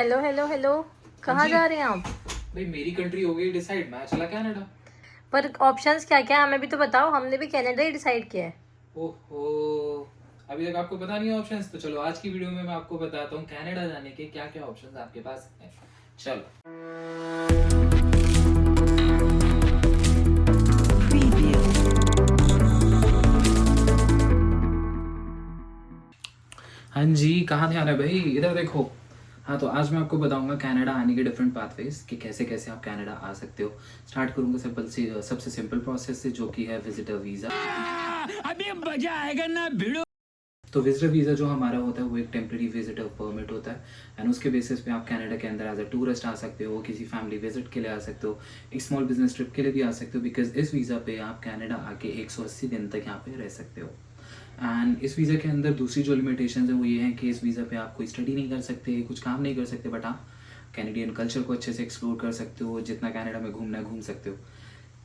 Hello hello hello. हाँ कहाँ जी। जा रहे हैं आप? भाई मेरी कंट्री हो गई डिसाइड, मैं चला कनाडा। पर ऑप्शंस क्या क्या है हमें भी तो बताओ, हमने भी कनाडा ही डिसाइड किया है। ओहो, अभी तक आपको पता नहीं है ऑप्शंस? तो चलो आज की वीडियो में मैं आपको बताता हूँ कनाडा जाने के क्या क्या ऑप्शंस आपके पास हैं। चलो। हाँ जी, कहाँ ध्यान है भाई, इधर देखो। हाँ, तो आज मैं आपको बताऊंगा कनाडा आने के डिफरेंट पाथवेज कि कैसे कैसे आप कनाडा आ सकते हो। स्टार्ट करूंगा सिंपल से, सबसे सिंपल प्रोसेस से, जो कि है विजिटर वीज़ा। अभी मजा आएगा ना भिड़ो। तो विजिटर वीज़ा जो हमारा होता है वो एक टेम्प्रेरी विजिटर परमिट होता है, एंड उसके बेसिस पे आप कनाडा के अंदर एज अ टूरिस्ट आ सकते हो, किसी फैमिली विजिट के लिए आ सकते हो, एक स्मॉल बिजनेस ट्रिप के लिए भी आ सकते हो, बिकॉज इस वीज़ा पे आप कनाडा आके 180 दिन तक यहाँ पे रह सकते हो। एंड इस वीज़ा के अंदर दूसरी जो लिमिटेशन है वो ये है कि इस वीज़ा पे आप कोई स्टडी नहीं कर सकते, कुछ काम नहीं कर सकते, बट आप कैनेडियन कल्चर को अच्छे से एक्सप्लोर कर सकते हो, जितना कनाडा में घूमना है घूम सकते हो।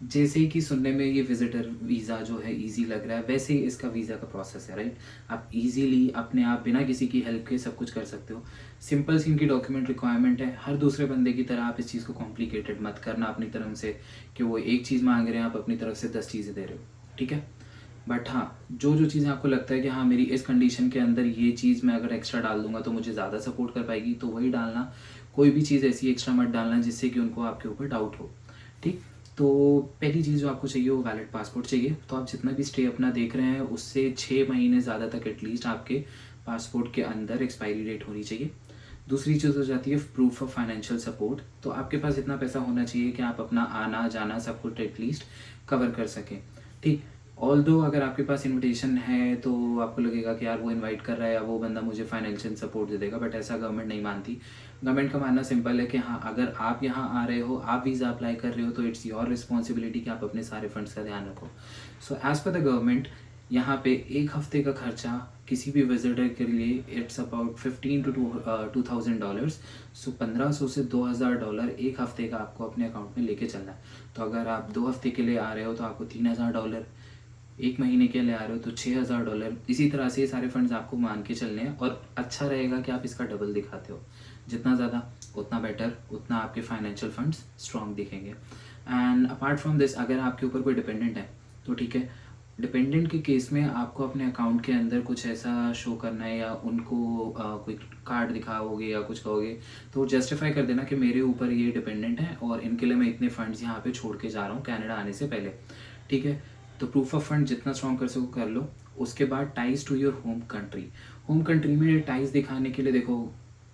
जैसे कि सुनने में ये विजिटर वीज़ा जो है इजी लग रहा है, वैसे ही इसका वीज़ा का प्रोसेस है, राइट। आप इजीली अपने आप बिना किसी की हेल्प के सब कुछ कर सकते हो। सिंपल सी इनकी डॉक्यूमेंट रिक्वायरमेंट है। हर दूसरे बंदे की तरह आप इस चीज़ को कॉम्प्लिकेटेड मत करना अपनी तरफ से, कि वो एक चीज़ मांग रहे हैं आप अपनी तरफ से 10 चीज़ें दे रहे हो, ठीक है। बट हाँ, जो जो चीज़ें आपको लगता है कि हाँ मेरी इस कंडीशन के अंदर ये चीज़ मैं अगर एक्स्ट्रा डाल दूंगा तो मुझे ज़्यादा सपोर्ट कर पाएगी, तो वही डालना। कोई भी चीज़ ऐसी एक्स्ट्रा मत डालना जिससे कि उनको आपके ऊपर डाउट हो, ठीक। तो पहली चीज़ जो आपको चाहिए वो वैलिड पासपोर्ट चाहिए। तो आप जितना भी स्टे अपना देख रहे हैं उससे 6 महीने ज़्यादा तक एटलीस्ट आपके पासपोर्ट के अंदर एक्सपायरी डेट होनी चाहिए। दूसरी चीज़ हो जाती है प्रूफ ऑफ फाइनेंशियल सपोर्ट। तो आपके पास इतना पैसा होना चाहिए कि आप अपना आना जाना सब कुछ एटलीस्ट कवर कर सकें, ठीक। ऑल्दो अगर आपके पास इनविटेशन है तो आपको लगेगा कि यार वो इनवाइट कर रहा है या वो बंदा मुझे फाइनेंशियल सपोर्ट दे देगा, बट ऐसा गवर्नमेंट नहीं मानती। गवर्नमेंट का मानना सिंपल है कि हाँ अगर आप यहाँ आ रहे हो, आप वीज़ा अप्लाई कर रहे हो, तो इट्स योर रिस्पॉन्सिबिलिटी कि आप अपने सारे फंड्स का ध्यान रखो। So as per the government यहाँ पे एक हफ्ते का खर्चा किसी भी विजिटर के लिए इट्स अबाउट 15 to 2000 डॉलर्स। सो 1500 से $2000 एक हफ्ते का आपको अपने अकाउंट में लेके चलना है। तो अगर आप 2 हफ्ते के लिए आ रहे हो तो आपको $3000, एक महीने के लिए आ रहे हो तो $6000। इसी तरह से ये सारे फंड्स आपको मान के चलने हैं, और अच्छा रहेगा कि आप इसका डबल दिखाते हो। जितना ज़्यादा उतना बेटर, उतना आपके फाइनेंशियल फंड्स स्ट्रॉन्ग दिखेंगे। एंड अपार्ट फ्रॉम दिस, अगर आपके ऊपर कोई डिपेंडेंट है तो ठीक है। डिपेंडेंट के केस में आपको अपने अकाउंट के अंदर कुछ ऐसा शो करना है, या उनको कोई कार्ड दिखाओगे या कुछ कहोगे तो जस्टिफाई कर देना कि मेरे ऊपर ये डिपेंडेंट है और इनके लिए मैं इतने फंड्स यहाँ पे छोड़ के जा रहा हूँ कनाडा आने से पहले, ठीक है। तो प्रूफ ऑफ फंड जितना स्ट्रॉन्ग कर सको कर लो। उसके बाद ties to your home country. Home country में टाइज दिखाने के लिए देखो,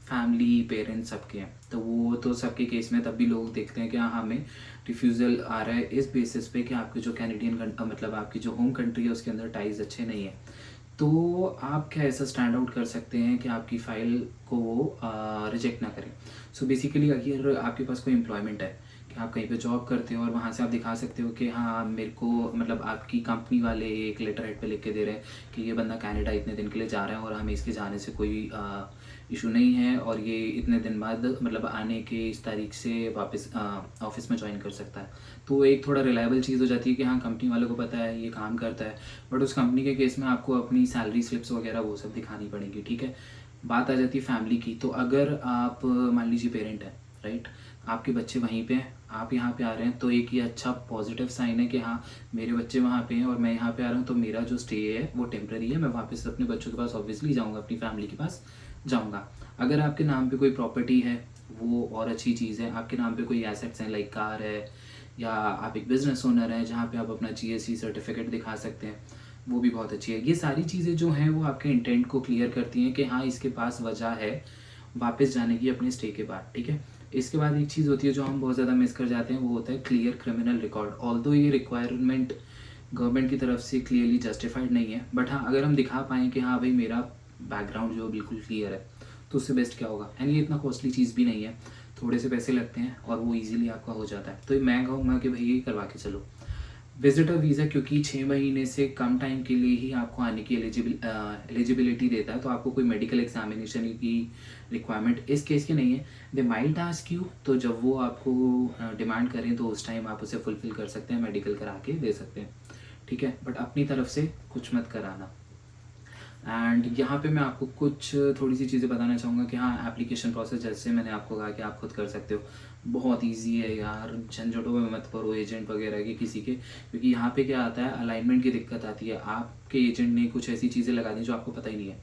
फैमिली पेरेंट्स सबके हैं, तो वो तो सबके केस में तब भी लोग देखते हैं कि हाँ हमें रिफ्यूज़ल आ रहा है इस बेसिस पे कि आपकी जो कैनेडियन मतलब आपकी जो होम कंट्री है उसके अंदर टाइज अच्छे नहीं है। तो आप क्या ऐसा स्टैंड आउट कर सकते हैं कि आपकी फ़ाइल को वो रिजेक्ट ना करें। सो बेसिकली अगर आपके पास कोई एम्प्लॉयमेंट है कि आप कहीं पे जॉब करते हो और वहाँ से आप दिखा सकते हो कि हाँ मेरे को मतलब आपकी कंपनी वाले एक लेटर हेड पे लिख के दे रहे हैं कि ये बंदा कनाडा इतने दिन के लिए जा रहा है और हमें इसके जाने से कोई इशू नहीं है, और ये इतने दिन बाद मतलब आने के इस तारीख से वापस ऑफिस में ज्वाइन कर सकता है। तो एक थोड़ा रिलायबल चीज़ हो जाती है कि हाँ कंपनी वालों को पता है ये काम करता है। बट उस कंपनी के केस में आपको अपनी सैलरी स्लिप्स वगैरह वो सब दिखानी पड़ेगी, ठीक है। बात आ जाती है फैमिली की। तो अगर आप मान लीजिए पेरेंट है, राइट, आपके बच्चे वहीं पे हैं, आप यहाँ पे आ रहे हैं, तो एक ये अच्छा पॉजिटिव साइन है कि हाँ मेरे बच्चे वहाँ पे हैं और मैं यहाँ पे आ रहा हूँ, तो मेरा जो स्टे है वो टेम्प्रेरी है, मैं वापस अपने बच्चों के पास ऑब्वियसली जाऊँगा, अपनी फैमिली के पास जाऊँगा। अगर आपके नाम पे कोई प्रॉपर्टी है वो और अच्छी चीज़ है। आपके नाम पे कोई एसेट्स हैं लाइक कार है, या आप एक बिज़नेस ओनर हैं जहाँ पे आप अपना GST सर्टिफिकेट दिखा सकते हैं, वो भी बहुत अच्छी है। ये सारी चीज़ें जो हैं वो आपके इंटेंट को क्लियर करती हैं कि हाँ इसके पास वजह है वापस जाने की अपने स्टे के बाद, ठीक है। इसके बाद एक चीज़ होती है जो हम बहुत ज़्यादा मिस कर जाते हैं, वो होता है क्लियर क्रिमिनल रिकॉर्ड। ऑल्दो ये रिक्वायरमेंट गवर्नमेंट की तरफ से क्लियरली जस्टिफाइड नहीं है, बट हाँ अगर हम दिखा पाएँ कि हाँ भाई मेरा बैकग्राउंड जो बिल्कुल क्लियर है, तो उससे बेस्ट क्या होगा। एंड ये इतना कॉस्टली चीज़ भी नहीं है, थोड़े से पैसे लगते हैं और वो इजीली आपका हो जाता है। तो मैं कहूँगा कि भाई ये करवा के चलो विजिटर वीज़ा, क्योंकि 6 महीने से कम टाइम के लिए ही आपको आने की एलिजिबिलिटी देता है। तो आपको कोई मेडिकल एग्जामिनेशन की रिक्वायरमेंट इस केस की नहीं है। दे माइट आस्क यू, तो जब वो आपको डिमांड करें तो उस टाइम आप उसे फुलफिल कर सकते हैं, मेडिकल करा के दे सकते हैं, ठीक है। बट अपनी तरफ से कुछ मत कराना। एंड यहाँ पे मैं आपको कुछ थोड़ी सी चीज़ें बताना चाहूँगा कि हाँ, एप्लीकेशन प्रोसेस जैसे मैंने आपको कहा कि आप खुद कर सकते हो, बहुत इजी है यार, झंझटों में मत पड़ो एजेंट वगैरह के किसी के, क्योंकि यहाँ पे क्या आता है, अलाइनमेंट की दिक्कत आती है। आपके एजेंट ने कुछ ऐसी चीज़ें लगा दी जो आपको पता ही नहीं है,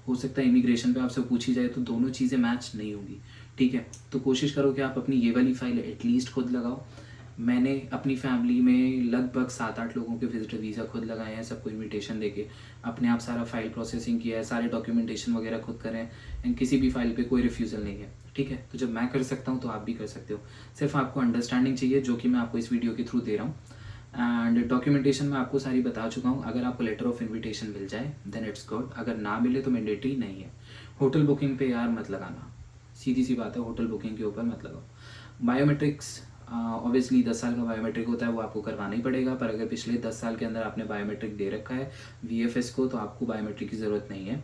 हो सकता है इमिग्रेशन पे आपसे पूछी जाए तो दोनों चीज़ें मैच नहीं होगी, ठीक है। तो कोशिश करो कि आप अपनी ये वाली फाइल एटलीस्ट खुद लगाओ। मैंने अपनी फैमिली में लगभग 7-8 लोगों के विजिटर वीज़ा खुद लगाए हैं, सबको इनविटेशन देके अपने आप सारा फाइल प्रोसेसिंग किया है, सारे डॉक्यूमेंटेशन वगैरह खुद करें, एंड किसी भी फाइल पे कोई रिफ्यूज़ल नहीं है, ठीक है। तो जब मैं कर सकता हूँ तो आप भी कर सकते हो, सिर्फ आपको अंडरस्टैंडिंग चाहिए, जो कि मैं आपको इस वीडियो के थ्रू दे रहा हूँ। एंड डॉक्यूमेंटेशन मैं आपको सारी बता चुका हूँ। अगर आपको लेटर ऑफ इन्विटेशन मिल जाए देन इट्स गुड, अगर ना मिले तो मैंडेटरी नहीं है। होटल बुकिंग पे यार मत लगाना, सीधी सी बात है, होटल बुकिंग के ऊपर मत लगाओ। बायोमेट्रिक्स ऑब्वियसली 10 साल का बायोमेट्रिक होता है, वो आपको करवाना ही पड़ेगा, पर अगर पिछले 10 साल के अंदर आपने बायोमेट्रिक दे रखा है VFS को, तो आपको बायोमेट्रिक की ज़रूरत नहीं है।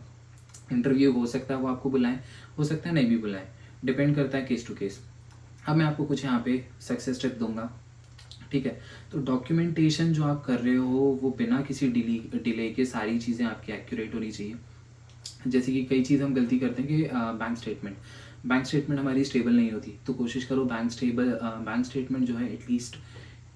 इंटरव्यू हो सकता है वो आपको बुलाएं, हो सकता है नहीं भी बुलाएं, डिपेंड करता है केस टू केस। अब मैं आपको कुछ यहाँ पे सक्सेस टिप दूंगा, ठीक है। तो डॉक्यूमेंटेशन जो आप कर रहे हो वो बिना किसी डिले के सारी चीज़ें आपकी एक्यूरेट होनी चाहिए। जैसे कि कई चीज़ हम गलती करते हैं कि बैंक स्टेटमेंट हमारी स्टेबल नहीं होती, तो कोशिश करो बैंक स्टेटमेंट जो है एटलीस्ट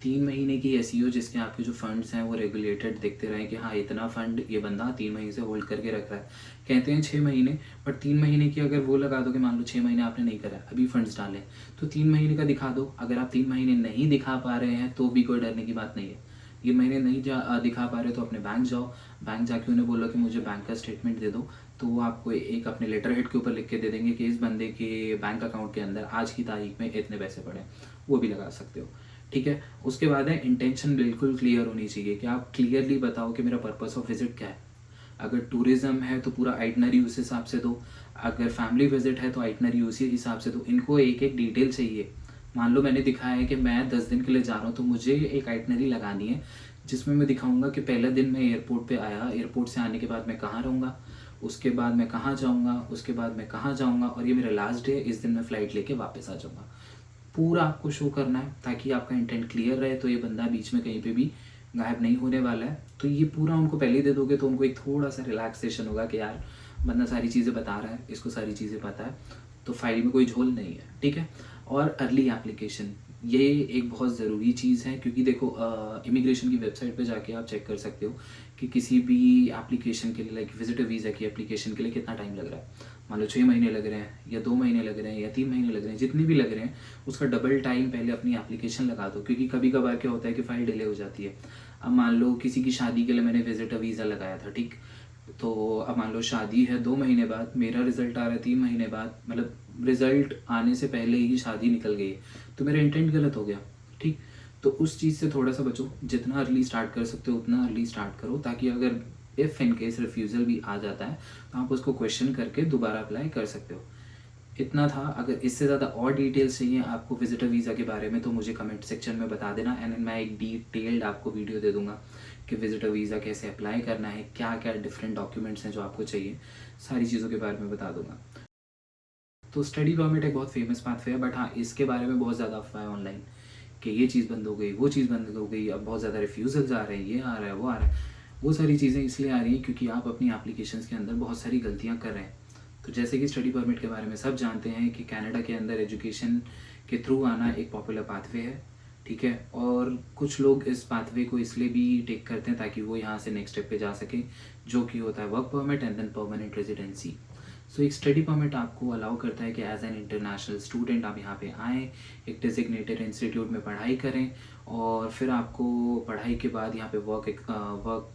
3 महीने की ऐसी हो जिसके आपके जो फंड्स हैं वो रेगुलेटेड दिखते रहें कि हाँ, इतना फंड ये बंदा 3 महीने से होल्ड करके रख रहा है। कहते हैं 6 महीने, बट 3 महीने की अगर वो लगा दो कि मान लो 6 महीने आपने नहीं करा, अभी फंड्स डालें, तो 3 महीने का दिखा दो। अगर आप 3 महीने नहीं दिखा पा रहे हैं तो भी कोई डरने की बात नहीं है। 3 महीने नहीं दिखा पा रहे तो अपने बैंक जाओ, बैंक जाके उन्हें बोलो कि मुझे बैंक का स्टेटमेंट दे दो, तो वो आपको एक अपने लेटर हेड के ऊपर लिख के दे देंगे कि इस बंदे के बैंक अकाउंट के अंदर आज की तारीख में इतने पैसे पड़े, वो भी लगा सकते हो, ठीक है। उसके बाद है इंटेंशन बिल्कुल क्लियर होनी चाहिए कि आप क्लियरली बताओ कि मेरा पर्पस ऑफ विजिट क्या है। अगर टूरिज्म है तो पूरा आइटनरी उस हिसाब से दो, अगर फैमिली विजिट है तो आइटनरी उसी हिसाब से दो। इनको एक एक डिटेल चाहिए। मान लो मैंने दिखाया है कि मैं 10 दिन के लिए जा रहा हूँ, तो मुझे एक आइटनरी लगानी है जिसमें मैं दिखाऊंगा कि पहला दिन मैं एयरपोर्ट पे आया, एयरपोर्ट से आने के बाद मैं कहाँ रहूँगा, उसके बाद मैं कहाँ जाऊँगा, उसके बाद मैं कहाँ जाऊँगा, और ये मेरा लास्ट डे, इस दिन मैं फ़्लाइट लेके वापस आ जाऊँगा। पूरा आपको शो करना है ताकि आपका इंटेंट क्लियर रहे, तो ये बंदा बीच में कहीं पे भी गायब नहीं होने वाला है। तो ये पूरा उनको पहले ही दे दोगे तो उनको एक थोड़ा सा रिलैक्सेशन होगा कि यार बंदा सारी चीज़ें बता रहा है, इसको सारी चीज़ें पता है, तो फाइल में कोई झोल नहीं है, ठीक है। और अर्ली एप्लीकेशन, ये एक बहुत ज़रूरी चीज़ है, क्योंकि देखो इमिग्रेशन की वेबसाइट पे जाके आप चेक कर सकते हो कि किसी भी एप्लीकेशन के लिए, लाइक विजिटर वीज़ा की एप्लीकेशन के लिए कितना टाइम लग रहा है। मान लो 6 महीने लग रहे हैं, या 2 महीने लग रहे हैं, या 3 महीने लग रहे हैं, जितने भी लग रहे हैं उसका डबल टाइम पहले अपनी एप्लीकेशन लगा दो, क्योंकि कभी कभार क्या होता है कि फ़ाइल डिले हो जाती है। अब मान लो किसी की शादी के लिए मैंने विजिटर वीज़ा लगाया था, ठीक, तो अब मान लो शादी है 2 महीने बाद, मेरा रिज़ल्ट आ रहा है 3 महीने बाद, मतलब रिज़ल्ट आने से पहले ही शादी निकल गई है, तो मेरा इंटेंट गलत हो गया, ठीक। तो उस चीज़ से थोड़ा सा बचो, जितना अर्ली स्टार्ट कर सकते हो उतना अर्ली स्टार्ट करो, ताकि अगर इफ़ इन केस रिफ्यूज़ल भी आ जाता है तो आप उसको क्वेश्चन करके दोबारा अप्लाई कर सकते हो। इतना था। अगर इससे ज़्यादा और डिटेल्स चाहिए आपको विजिटर वीज़ा के बारे में तो मुझे कमेंट सेक्शन में बता देना, एंड मैं एक डिटेल्ड आपको वीडियो दे दूंगा कि विजिटर वीज़ा कैसे अप्लाई करना है, क्या क्या डिफरेंट डॉक्यूमेंट्स हैं जो आपको चाहिए, सारी चीज़ों के बारे में बता दूंगा। तो स्टडी परमिट एक बहुत फेमस पाथवे है, बट हाँ, इसके बारे में बहुत ज़्यादा अफवाह है ऑनलाइन कि ये चीज़ बंद हो गई, वो चीज़ बंद हो गई, अब बहुत ज़्यादा रिफ्यूज़ल्स आ रहे हैं, ये आ रहा है, वो आ रहा है। वो सारी चीज़ें इसलिए आ रही हैं क्योंकि आप अपनी एप्लीकेशंस के अंदर बहुत सारी गलतियाँ कर रहे हैं। तो जैसे कि स्टडी परमिट के बारे में सब जानते हैं कि कनाडा के अंदर एजुकेशन के थ्रू आना एक पॉपुलर पाथवे है, ठीक है। और कुछ लोग इस पाथवे को इसलिए भी टेक करते हैं ताकि वो यहाँ से नेक्स्ट स्टेप पे जा सके, जो कि होता है work permit and then permanent residency. So एक स्टडी परमिट आपको अलाउ करता है कि एज एन इंटरनेशनल स्टूडेंट आप यहाँ पे आएँ, एक डेजिग्नेटेड इंस्टीट्यूट में पढ़ाई करें, और फिर आपको पढ़ाई के बाद यहाँ पे वर्क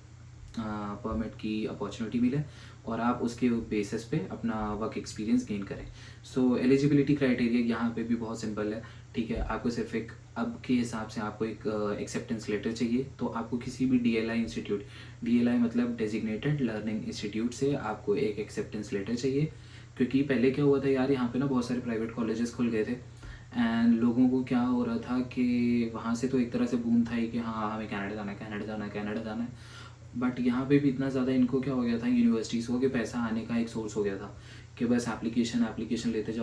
परमिट की अपॉर्चुनिटी मिले और आप उसके बेसिस पे अपना वर्क एक्सपीरियंस गेन करें। सो एलिजिबिलिटी क्राइटेरिया यहाँ पे भी बहुत सिंपल है, ठीक है। आपको सिर्फ एक अब के हिसाब से आपको एक एक्सेप्टेंस लेटर चाहिए, तो आपको किसी भी DLI इंस्टीट्यूट, DLI मतलब डेजिग्नेटेड लर्निंग इंस्टीट्यूट से आपको एक एक्सेप्टेंस लेटर चाहिए। क्योंकि पहले क्या हुआ था यार, यहाँ पे ना बहुत सारे प्राइवेट कॉलेजेस खुल गए थे, एंड लोगों को क्या हो रहा था कि वहाँ से तो एक तरह से बूम था ही कि हाँ हमें कनाडा जाना है, कनाडा जाना है, कनाडा जाना है। बट यहाँ पे भी इतना ज़्यादा इनको क्या हो गया था, यूनिवर्सिटीज़ को, कि पैसा आने का एक सोर्स हो गया था कि बस एप्लीकेशन लेते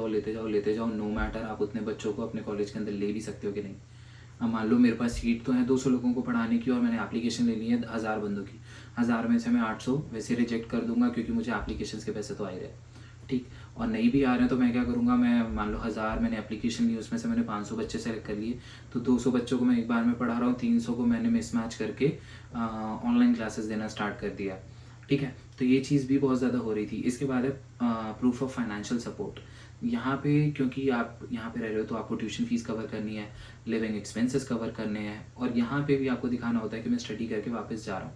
जाओ, नो मैटर आप उतने बच्चों को अपने कॉलेज के अंदर ले भी सकते हो कि नहीं। अब मान लो मेरे पास सीट तो है 200 लोगों को पढ़ाने की और मैंने एप्लीकेशन ले ली है 1000 बंदों की, 1000 में से मैं 800 वैसे रिजेक्ट कर दूंगा क्योंकि मुझे एप्लीकेशंस के पैसे तो आ ही रहे, ठीक। और नहीं भी आ रहे हैं तो मैं क्या करूँगा, मैं मान लो 1000 मैंने एप्लीकेशन ली, उसमें से मैंने 500 बच्चे सेलेक्ट कर लिए, तो 200 बच्चों को मैं एक बार में पढ़ा रहा हूँ, 300 को मैंने मिसमैच करके ऑनलाइन क्लासेस देना स्टार्ट कर दिया, ठीक है। तो ये चीज़ भी बहुत ज़्यादा हो रही थी। इसके बाद है प्रूफ ऑफ फाइनेंशियल सपोर्ट। यहाँ पे क्योंकि आप यहाँ पे रह रहे हो तो आपको ट्यूशन फीस कवर करनी है, लिविंग एक्सपेंसेस कवर करने हैं, और यहाँ पे भी आपको दिखाना होता है कि मैं स्टडी करके वापस जा रहा हूँ।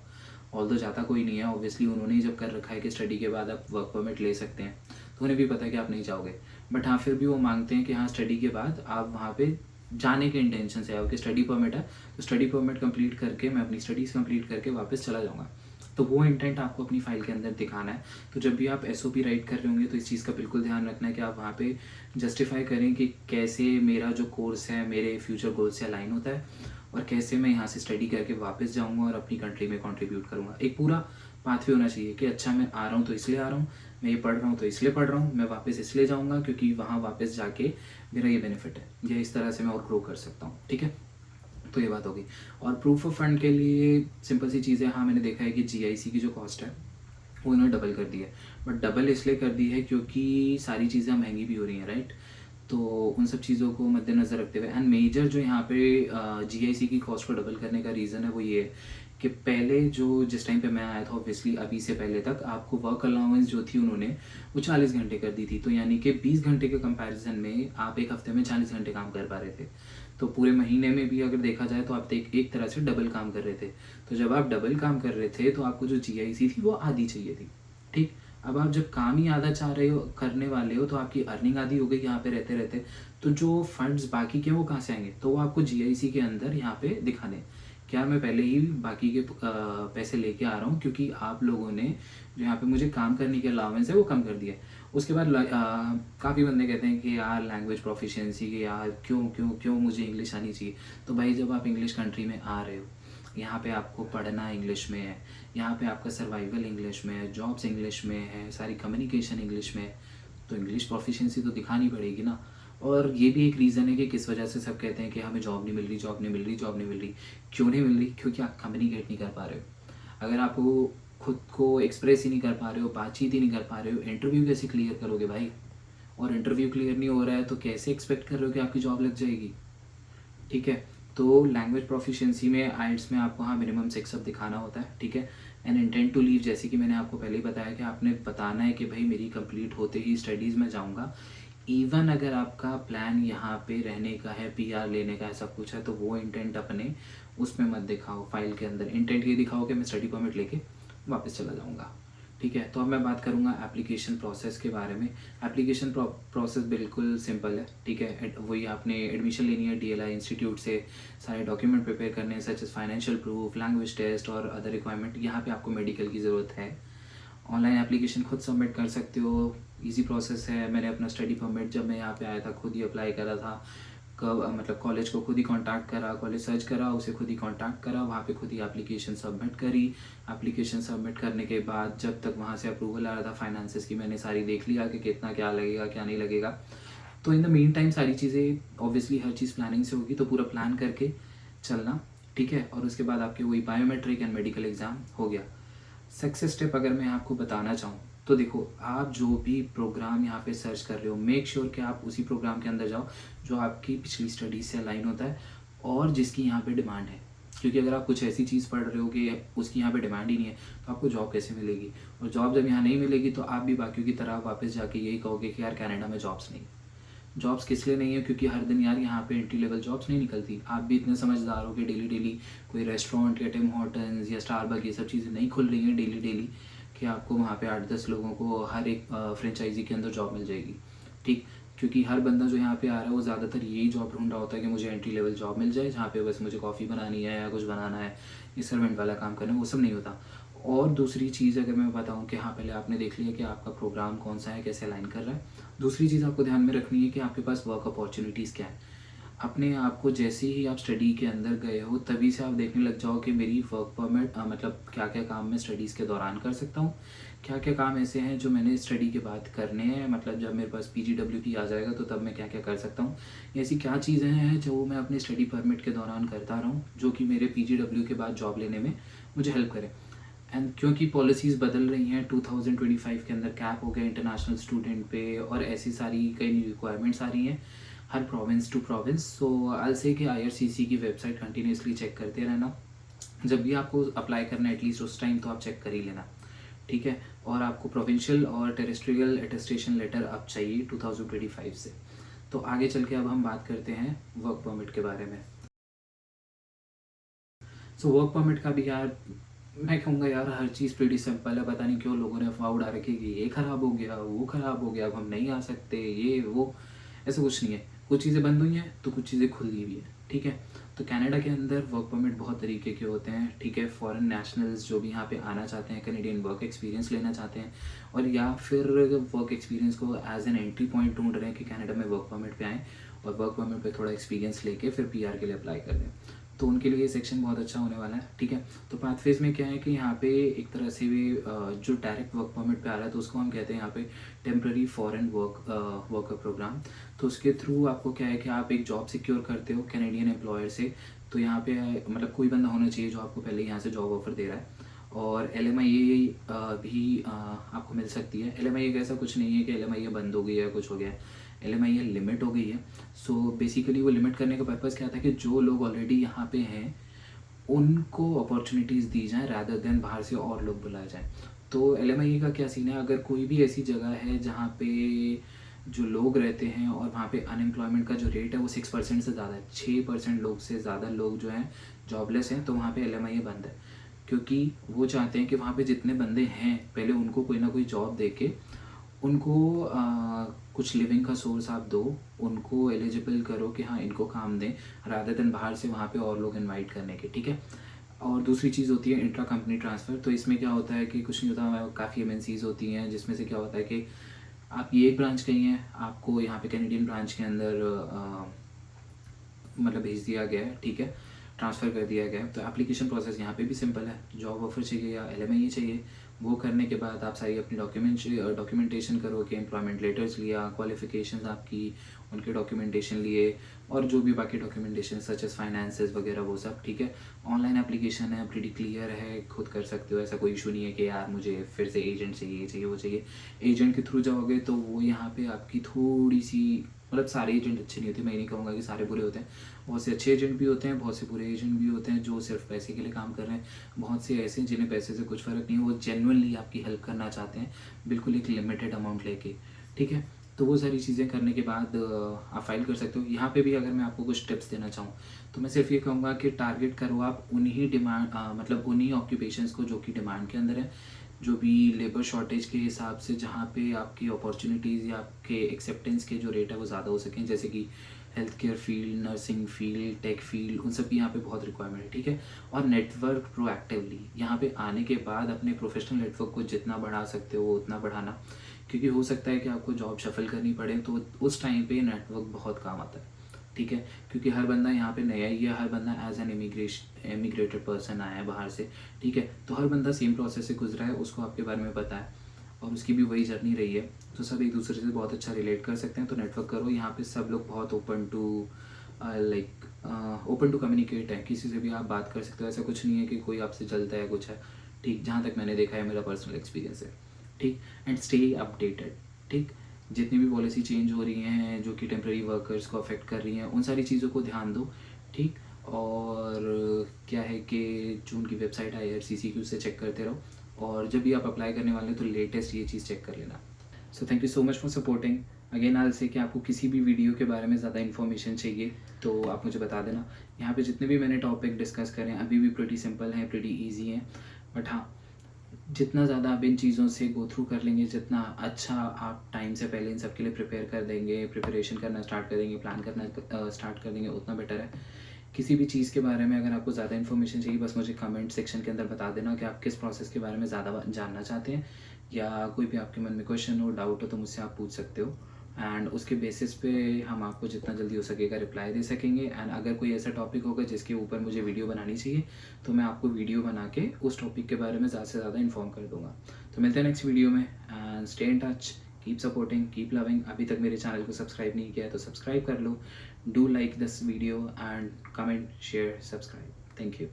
ऑल्दो जाता कोई नहीं है, ऑब्वियसली उन्होंने ही जब कर रखा है कि स्टडी के बाद आप वर्क परमिट ले सकते हैं, तो उन्हें भी पता है कि आप नहीं जाओगे, बट हाँ फिर भी वो मांगते हैं कि हाँ स्टडी के बाद आप वहाँ पे जाने के इंटेंशन से आओ कि स्टडी परमिट है, तो स्टडी परमिट कंप्लीट करके मैं अपनी स्टडीज़ कंप्लीट करके वापस चला जाऊँगा। तो वो इंटेंट आपको अपनी फाइल के अंदर दिखाना है। तो जब भी आप SOP राइट कर रहे होंगे तो इस चीज़ का बिल्कुल ध्यान रखना है कि आप वहाँ पे जस्टिफाई करें कि कैसे मेरा जो कोर्स है मेरे फ्यूचर गोल से अलाइन होता है, और कैसे मैं यहाँ से स्टडी करके वापस जाऊँगा और अपनी कंट्री में कंट्रीब्यूट करूँगा। एक पूरा पाथवे होना चाहिए कि अच्छा मैं आ रहा हूँ तो इसलिए आ रहा हूँ, मैं ये पढ़ रहा हूँ तो इसलिए पढ़ रहा हूँ, मैं वापस इसलिए जाऊँगा क्योंकि वहाँ वापस जाके मेरा ये बेनिफिट है, या इस तरह से मैं और ग्रो कर सकता हूँ, ठीक है। तो ये बात होगी। और प्रूफ ऑफ फंड के लिए सिंपल सी चीज़ है, हाँ मैंने देखा है कि GIC की जो कॉस्ट है वो इन्होंने डबल कर दी है, बट डबल इसलिए कर दी है क्योंकि सारी चीज़ें महंगी भी हो रही हैं, राइट। तो उन सब चीज़ों को मद्देनज़र रखते हुए, एंड मेजर जो यहाँ पे GIC की कॉस्ट को डबल करने का रीज़न है वो ये है कि पहले जो जिस टाइम पे मैं आया था, ऑब्वियसली अभी से पहले तक आपको वर्क अलाउंस जो थी उन्होंने वो 40 घंटे कर दी थी, तो यानी कि 20 घंटे के कंपैरिजन में आप एक हफ्ते में 40 घंटे काम कर पा रहे थे। तो पूरे महीने में भी अगर देखा जाए तो आप एक तरह से डबल काम कर रहे थे। तो जब आप डबल काम कर रहे थे तो आपको जो GIC थी वो आधी चाहिए थी, ठीक। अब आप जब काम ही आधा चाह रहे हो, करने वाले हो, तो आपकी अर्निंग आधी हो गई यहाँ पे रहते रहते, तो जो फंड्स बाकी के वो कहाँ से आएंगे, तो वो आपको GIC के अंदर यहाँ पे दिखाने क्या मैं पहले ही बाकी के पैसे लेके आ रहा हूँ क्योंकि आप लोगों ने जो यहाँ पे मुझे काम करने के अलाउंस है वो कम कर दिया है। उसके बाद काफ़ी बंदे कहते हैं कि यार लैंग्वेज प्रोफिशिएंसी की, यार क्यों क्यों क्यों मुझे इंग्लिश आनी चाहिए। तो भाई जब आप इंग्लिश कंट्री में आ रहे हो, यहाँ पे आपको पढ़ना इंग्लिश में है, यहाँ पे आपका सर्वाइवल इंग्लिश में है, जॉब्स इंग्लिश में है, सारी कम्युनिकेशन इंग्लिश में है, तो इंग्लिश प्रोफिशिएंसी तो दिखानी पड़ेगी ना। और ये भी एक रीज़न है कि किस वजह से सब कहते हैं कि हमें जॉब नहीं मिल रही, जॉब नहीं मिल रही, जॉब नहीं मिल रही। क्यों नहीं मिल रही? क्योंकि आप कम्युनिकेट नहीं कर पा रहे हो। अगर आपको खुद को एक्सप्रेस ही नहीं कर पा रहे हो, बातचीत ही नहीं कर पा रहे हो, इंटरव्यू कैसे क्लियर करोगे भाई? और इंटरव्यू क्लियर नहीं हो रहा है तो कैसे एक्सपेक्ट कर रहे हो कि आपकी जॉब लग जाएगी? ठीक है। तो लैंग्वेज प्रोफिशिएंसी में IELTS में आपको हाँ मिनिमम 6 अब दिखाना होता है, ठीक है। एंड इंटेंट टू लीव, जैसे कि मैंने आपको पहले ही बताया कि आपने बताना है कि भाई मेरी कंप्लीट होते ही स्टडीज़ में जाऊंगा। इवन अगर आपका प्लान यहाँ पे रहने का है, PR लेने का है, सब कुछ है, तो वो इंटेंट अपने उसमें मत दिखाओ। फाइल के अंदर इंटेंट ये दिखाओ कि मैं स्टडी परमिट लेके वापस चला जाऊँगा, ठीक है। तो अब मैं बात करूँगा एप्लीकेशन प्रोसेस के बारे में। एप्लीकेशन प्रोसेस बिल्कुल सिंपल है, ठीक है। वही आपने एडमिशन लेनी है DLI इंस्टीट्यूट से, सारे डॉक्यूमेंट प्रिपेयर करने हैं such as financial proof, language test और अदर रिक्वायरमेंट। यहाँ पे आपको मेडिकल की ज़रूरत है। ऑनलाइन एप्लीकेशन खुद सबमिट कर सकते हो, इजी प्रोसेस है। मैंने अपना स्टडी परमिट जब मैं यहाँ पे आया था खुद ही अप्लाई करा था। मतलब कॉलेज को खुद ही कांटेक्ट करा, कॉलेज सर्च करा, उसे खुद ही कांटेक्ट करा, वहाँ पे खुद ही एप्लीकेशन सबमिट करी। एप्लीकेशन सबमिट करने के बाद जब तक वहाँ से अप्रूवल आ रहा था फाइनेंसेस की, मैंने सारी देख लिया कि कितना क्या लगेगा क्या नहीं लगेगा। तो इन द मीन टाइम सारी चीज़ें ऑब्वियसली हर चीज़ प्लानिंग से होगी, तो पूरा प्लान करके चलना, ठीक है। और उसके बाद आपके वही बायोमेट्रिक एंड मेडिकल एग्ज़ाम हो गया। सक्सेस स्टेप अगर मैं आपको बताना चाहूँ तो देखो, आप जो भी प्रोग्राम यहाँ पे सर्च कर रहे हो, मेक श्योर कि आप उसी प्रोग्राम के अंदर जाओ जो आपकी पिछली स्टडी से अलाइन होता है और जिसकी यहाँ पे डिमांड है। क्योंकि अगर आप कुछ ऐसी चीज़ पढ़ रहे हो कि उसकी यहाँ पे डिमांड ही नहीं है, तो आपको जॉब कैसे मिलेगी? और जॉब जब यहाँ नहीं मिलेगी तो आप भी बाकियों की तरह वापस जाके यही कहोगे कि यार कनाडा में जॉब्स नहीं। जॉब्स किस लिए नहीं है? क्योंकि हर दिन यार यहाँ पे एंट्री लेवल जॉब्स नहीं निकलती। आप भी इतने समझदार हो कि डेली कोई रेस्टोरेंट या टिम हॉर्टन्स या स्टारबक ये सब चीज़ें नहीं खुल रही हैं डेली कि आपको वहाँ पे 8-10 लोगों को हर एक फ्रेंचाइजी के अंदर जॉब मिल जाएगी, ठीक। क्योंकि हर बंदा जो यहाँ पे आ रहा है वो ज़्यादातर यही जॉब ढूंढ रहा होता है कि मुझे एंट्री लेवल जॉब मिल जाए जहाँ पे बस मुझे कॉफ़ी बनानी है या कुछ बनाना है, ये सर्वेंट वाला काम करना है, वो सब नहीं होता। और दूसरी चीज़ अगर मैं बताऊँ कि हाँ पहले आपने देख लिया कि आपका प्रोग्राम कौन सा है, कैसे अलाइन कर रहा है। दूसरी चीज़ आपको ध्यान में रखनी है कि आपके पास वर्क अपॉर्चुनिटीज़ क्या है। अपने आप को जैसे ही आप स्टडी के अंदर गए हो तभी से आप देखने लग जाओ कि मेरी वर्क परमिट मतलब क्या क्या काम मैं स्टडीज़ के दौरान कर सकता हूँ, क्या क्या काम ऐसे हैं जो मैंने स्टडी के बाद करने हैं, मतलब जब मेरे पास PGWP आ जाएगा तो तब मैं क्या क्या कर सकता हूँ। ऐसी क्या चीज़ें हैं जो मैं अपने स्टडी परमिट के दौरान करता रहा हूँ जो कि मेरे PGW के बाद जॉब लेने में मुझे हेल्प करे। एंड क्योंकि पॉलिसीज़ बदल रही हैं 2025 के अंदर कैप हो गया इंटरनेशनल स्टूडेंट पे और ऐसी सारी कई रिक्वायरमेंट्स आ रही हैं हर प्रोविंस टू प्रोविंस। सो आई से कि IRCC की वेबसाइट कंटिन्यूसली चेक करते रहना, जब भी आपको अप्लाई करना है एटलीस्ट उस टाइम तो आप चेक कर ही लेना, ठीक है। और आपको प्रोविंशियल और टेरेस्ट्रियल अटेस्टेशन लेटर अब चाहिए 2025 से। तो आगे चल के अब हम बात करते हैं वर्क परमिट के बारे में। सो वर्क परमिट का भी यार मैं कहूँगा यार हर चीज़ प्रीटी सिंपल है। पता नहीं क्यों लोगों ने अफवाह उड़ा रखी कि ये ख़राब हो गया, वो ख़राब हो गया, अब हम नहीं आ सकते, ये वो, ऐसा कुछ नहीं है। कुछ चीज़ें बंद हुई हैं तो कुछ चीज़ें खुल गई भी हैं, ठीक है। तो कनाडा के अंदर वर्क परमिट बहुत तरीके के होते हैं, ठीक है। फॉरेन नेशनल्स जो भी यहाँ पे आना चाहते हैं, कनेडियन वर्क एक्सपीरियंस लेना चाहते हैं और या फिर वर्क एक्सपीरियंस को एज एन एंट्री पॉइंट ढूंढ रहे हैं कि कनाडा में वर्क परमिट पे आएँ और वर्क परमिट पे थोड़ा एक्सपीरियंस लेके फिर PR के लिए अप्लाई कर दें, तो उनके लिए ये सेक्शन बहुत अच्छा होने वाला है, ठीक है। तो पाथवेज में क्या है कि यहाँ पे एक तरह से भी जो डायरेक्ट वर्क परमिट पे आ रहा है तो उसको हम कहते हैं यहाँ पे टेम्प्रेरी फॉरेन वर्कर प्रोग्राम। तो उसके थ्रू आपको क्या है कि आप एक जॉब सिक्योर करते हो कैनेडियन एम्प्लॉयर से। तो यहाँ पे मतलब कोई बंदा होना चाहिए जो आपको पहले यहाँ से जॉब ऑफर दे रहा है और LMIA भी आपको मिल सकती है। LMIA का ऐसा कुछ नहीं है कि LMIA बंद हो गई है, कुछ हो गया है, LMIA लिमिट हो गई है। सो बेसिकली वो लिमिट करने का पर्पज़ क्या था कि जो लोग ऑलरेडी यहाँ पे हैं उनको अपॉर्चुनिटीज़ दी जाएँ रादर देन बाहर से और लोग बुलाए जाएँ। तो LMIA का क्या सीन है, अगर कोई भी ऐसी जगह है जहाँ पे जो लोग रहते हैं और वहाँ पे अनएम्प्लॉयमेंट का जो रेट है वो 6% से ज़्यादा है, 6% लोग से ज़्यादा लोग जो हैं जॉबलेस हैं, तो वहाँ पे LMIA बंद है। क्योंकि वो चाहते हैं कि वहाँ पे जितने बंदे हैं पहले उनको कोई ना कोई जॉब दे के उनको कुछ लिविंग का सोर्स आप दो, उनको एलिजिबल करो कि हाँ इनको काम दें रादर देन बाहर से वहाँ पे और लोग इनवाइट करने के, ठीक है। और दूसरी चीज़ होती है इंट्रा कंपनी ट्रांसफ़र। तो इसमें क्या होता है कि कुछ नहीं होता, काफ़ी MNCs होती हैं जिसमें से क्या होता है कि आपकी एक ब्रांच कहीं है, आपको यहाँ पे कैनेडियन ब्रांच के अंदर मतलब भेज दिया गया है, ठीक है, ट्रांसफ़र कर दिया गया है। तो एप्लीकेशन प्रोसेस यहाँ पे भी सिंपल है, जॉब ऑफर चाहिए या LMIA चाहिए, वो करने के बाद आप सारी अपनी डॉक्यूमेंटेशन करो कि एम्प्लॉयमेंट लेटर्स लिया, क्वालिफिकेशंस आपकी, उनके डॉक्यूमेंटेशन लिए और जो भी बाकी डॉक्यूमेंटेशन सच एस फाइनेंसेस वगैरह वो सब, ठीक है। ऑनलाइन एप्लीकेशन है, प्रीटी क्लियर है, खुद कर सकते हो, ऐसा कोई इशू नहीं है कि यार मुझे फिर से एजेंट चाहिए, ये चाहिए, वो चाहिए। एजेंट के थ्रू जाओगे तो वो यहाँ पे आपकी थोड़ी सी मतलब सारे एजेंट अच्छे नहीं होते, मैं नहीं कहूँगा कि सारे बुरे होते हैं, बहुत से अच्छे एजेंट भी होते हैं, बहुत से बुरे एजेंट भी होते हैं जो सिर्फ पैसे के लिए काम कर रहे हैं, बहुत से ऐसे हैं जिन्हें पैसे से कुछ फ़र्क नहीं है, वो जेन्युइनली आपकी हेल्प करना चाहते हैं बिल्कुल एक लिमिटेड अमाउंट लेके, ठीक है। तो वो सारी चीज़ें करने के बाद आप फाइल कर सकते हो। यहाँ पे भी अगर मैं आपको कुछ टिप्स देना चाहूँ तो मैं सिर्फ ये कहूँगा कि टारगेट करो आप उन्हीं मतलब उन्हीं ऑक्यूपेशंस को जो कि डिमांड के अंदर है, जो भी लेबर शॉर्टेज के हिसाब से जहाँ पे आपकी अपॉर्चुनिटीज़ या आपके एक्सेप्टेंस के जो रेट है वो ज़्यादा हो सकें, जैसे कि health care field, nursing field, tech field, उन सब की यहाँ पे बहुत रिक्वायरमेंट है, ठीक है। और नेटवर्क प्रोएक्टिवली यहाँ पे आने के बाद अपने प्रोफेशनल नेटवर्क को जितना बढ़ा सकते हो उतना बढ़ाना, क्योंकि हो सकता है कि आपको जॉब शफल करनी पड़े, तो उस टाइम पे नेटवर्क बहुत काम आता है, ठीक है। क्योंकि हर बंदा यहाँ पे नया ही है, हर बंदा एज एन इमिग्रेटेड पर्सन आया है बाहर से, ठीक है। तो हर बंदा सेम प्रोसेस से गुजरा है, उसको आपके बारे में पता है और उसकी भी वही जर्नी रही है, तो सब एक दूसरे से बहुत अच्छा रिलेट कर सकते हैं। तो नेटवर्क करो, यहाँ पे सब लोग बहुत ओपन टू कम्युनिकेट है, किसी से भी आप बात कर सकते हो, ऐसा कुछ नहीं है कि कोई आपसे जलता है कुछ है, ठीक। जहाँ तक मैंने देखा है, मेरा पर्सनल एक्सपीरियंस है, ठीक। एंड स्टे अपडेटेड, ठीक। जितनी भी पॉलिसी चेंज हो रही हैं जो कि टेम्प्रेरी वर्कर्स को अफेक्ट कर रही हैं, उन सारी चीज़ों को ध्यान दो, ठीक। और क्या है कि जो उनकी वेबसाइट है IRCC की, उससे चेक करते रहो और जब भी आप अप्लाई करने वाले तो लेटेस्ट ये चीज़ चेक कर लेना। So thank you so much for supporting. Again आल से कि आपको किसी भी वीडियो के बारे में ज़्यादा इन्फॉर्मेशन चाहिए तो आप मुझे बता देना। यहाँ पे जितने भी मैंने टॉपिक डिस्कस करें अभी भी प्रीटी सिंपल हैं, प्रीटी ईजी हैं, बट हाँ जितना ज़्यादा आप इन चीज़ों से गो थ्रू कर लेंगे, जितना अच्छा आप टाइम से पहले इन सब के लिए प्रिपेयर कर देंगे, प्रिपरेशन करना स्टार्ट कर देंगे, प्लान करना स्टार्ट कर देंगे, उतना बेटर है। किसी भी चीज़ के बारे में अगर आपको ज़्यादा इन्फॉर्मेशन चाहिए, बस मुझे कमेंट सेक्शन के अंदर बता देना कि आप किस प्रोसेस के बारे में ज़्यादा जानना चाहते हैं, या कोई भी आपके मन में क्वेश्चन हो, डाउट हो, तो मुझसे आप पूछ सकते हो। एंड उसके बेसिस पे हम आपको जितना जल्दी हो सकेगा रिप्लाई दे सकेंगे। एंड अगर कोई ऐसा टॉपिक होगा जिसके ऊपर मुझे वीडियो बनानी चाहिए तो मैं आपको वीडियो बना के उस टॉपिक के बारे में ज़्यादा से ज़्यादा इन्फॉर्म कर दूँगा। तो मिलते हैं नेक्स्ट वीडियो में, and stay in touch, keep supporting, keep loving. अभी तक मेरे चैनल को सब्सक्राइब नहीं किया है तो सब्सक्राइब कर लो, do like this video and comment, share, subscribe. Thank you.